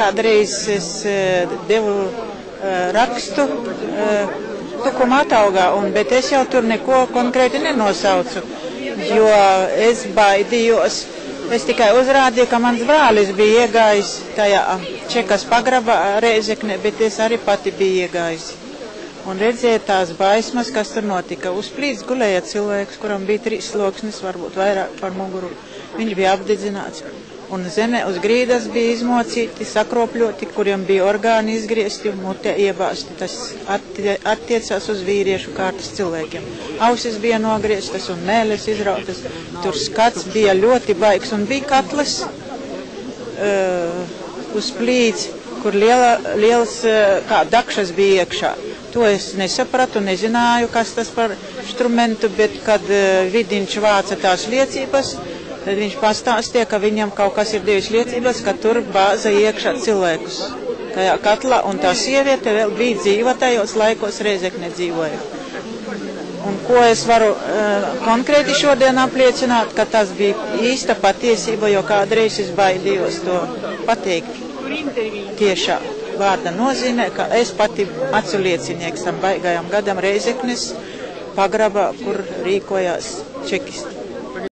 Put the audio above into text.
kādreiz es devu rakstu tukuma ataugā, bet es jau tur neko konkrēti nenosaucu, jo es baidījos. Es tikai uzrādīju, ka mans brālis bija iegājis tajā Čekas pagrabā Rēzeknē, bet es arī pati biju iegājis. Un redzēju tās baismas, kas tur notika. Uz plīts gulēja cilvēks, kuram bija 3 sloksnis, varbūt vairāk par muguru. Viņš bija apdedzināts. Un zemē uz grīdas bija izmocīti, sakropļoti, kuriem bija orgāni izgriezti un mutē iebāzti. Tas attiecās uz vīriešu kārtas cilvēkiem. Ausis bija nogrieztas un mēles izrautas. Tur skats bija ļoti baigs un bija katls uz plīts, kur liels kā dakšas bija iekšā. To es nesapratu, nezināju, kas tas par instrumentu, bet kad Vidiņš vāca tās liecības, tad viņš pastāstīja, ka viņam kaut kas ir devis liecības, ka tur bāza iekšā cilvēkus tajā katlā, un tā sieviete vēl bija dzīva tajos laikos, Rēzekne dzīvoja. Un ko es varu konkrēti šodien apliecināt, ka tas bija īsta patiesība, jo kādreiz es baidījos to pateikt tiešā vārda nozīmē, ka es pati acu liecinieks tam baigajam gadam Rēzeknes pagrabā, kur rīkojās čekisti.